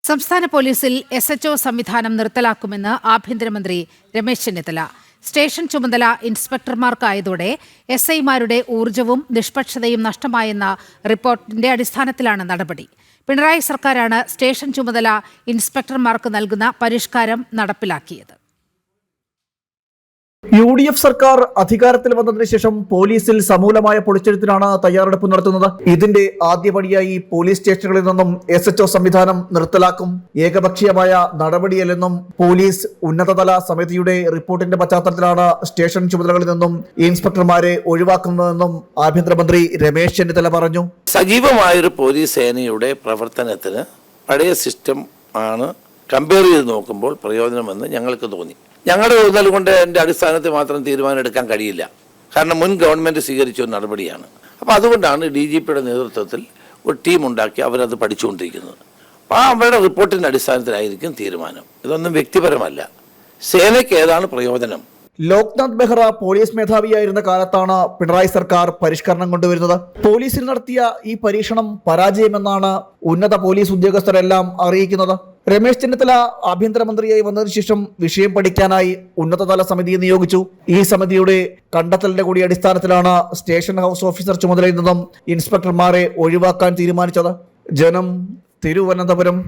സംസ്ഥാന പോലീസിൽ SHO സംവിധാനം നിർത്തലാക്കുമെന്ന് ആഭ്യന്തരമന്ത്രി രമേശ് ചെന്നിത്തല. സ്റ്റേഷൻ ചുമതല ഇൻസ്പെക്ടർമാർക്കായതോടെ SIമാരുടെ ഊർജ്ജവും നിഷ്പക്ഷതയും നഷ്ടമായെന്ന റിപ്പോർട്ടിന്റെ അടിസ്ഥാനത്തിലാണ് നടപടി. പിണറായി സർക്കാരാണ് സ്റ്റേഷൻ ചുമതല ഇൻസ്പെക്ടർമാർക്ക് നൽകുന്ന പരിഷ്കാരം നടപ്പിലാക്കിയത്. UDF സർക്കാർ അധികാരത്തിൽ വന്നതിന് ശേഷം പോലീസിൽ സമൂലമായ പൊളിച്ചെഴുത്തിനാണ് തയ്യാറെടുപ്പ് നടത്തുന്നത്. ഇതിന്റെ ആദ്യപടിയായി പോലീസ് സ്റ്റേഷനുകളിൽ നിന്നും SHO സംവിധാനം നിർത്തലാക്കും. ഏകപക്ഷീയമായ നടപടിയല്ലെന്നും പോലീസ് ഉന്നതതല സമിതിയുടെ റിപ്പോർട്ടിന്റെ പശ്ചാത്തലത്തിലാണ് സ്റ്റേഷൻ ചുമതലകളിൽ നിന്നും ഇൻസ്പെക്ടർമാരെ ഒഴിവാക്കുന്നതെന്നും ആഭ്യന്തരമന്ത്രി രമേശ് ചെന്നിത്തല പറഞ്ഞു. സജീവമായൊരു പോലീസ് സേനയുടെ പ്രവർത്തനത്തിന് പഴയ സിസ്റ്റം ആണ് കമ്പയർ ചെയ്ത് നോക്കുമ്പോൾ പ്രയോജനമെന്ന് ഞങ്ങൾക്ക് തോന്നി. ഞങ്ങളുടെ തോന്നൽ കൊണ്ട് എൻ്റെ അടിസ്ഥാനത്തിൽ മാത്രം തീരുമാനം എടുക്കാൻ കഴിയില്ല. കാരണം മുൻ ഗവൺമെൻറ് സ്വീകരിച്ച ഒരു നടപടിയാണ്. അപ്പോൾ അതുകൊണ്ടാണ് DGPയുടെ നേതൃത്വത്തിൽ ഒരു ടീം ഉണ്ടാക്കി അവരത് പഠിച്ചുകൊണ്ടിരിക്കുന്നത്. അപ്പോൾ അവരുടെ റിപ്പോർട്ടിൻ്റെ അടിസ്ഥാനത്തിലായിരിക്കും തീരുമാനം. ഇതൊന്നും വ്യക്തിപരമല്ല. സേനയ്ക്ക് ഏതാണ് പ്രയോജനം? ലോക്നാഥ് ബെഹ്റ പോലീസ് മേധാവിയായിരുന്ന കാലത്താണ് പിണറായി സർക്കാർ പരിഷ്കരണം കൊണ്ടുവരുന്നത്. പോലീസിൽ നടത്തിയ ഈ പരീക്ഷണം പരാജയമെന്നാണ് ഉന്നത പോലീസ് ഉദ്യോഗസ്ഥരെല്ലാം അറിയിക്കുന്നത്. രമേശ് ചെന്നിത്തല ആഭ്യന്തരമന്ത്രിയായി വന്നതിനു ശേഷം വിഷയം പഠിക്കാനായി ഉന്നതതല സമിതിയെ നിയോഗിച്ചു. ഈ സമിതിയുടെ കണ്ടെത്തലിന്റെ കൂടി അടിസ്ഥാനത്തിലാണ് സ്റ്റേഷൻ ഹൗസ് ഓഫീസർ ചുമതലയിൽ നിന്നും ഇൻസ്പെക്ടർമാരെ ഒഴിവാക്കാൻ തീരുമാനിച്ചത്. ജനം, തിരുവനന്തപുരം.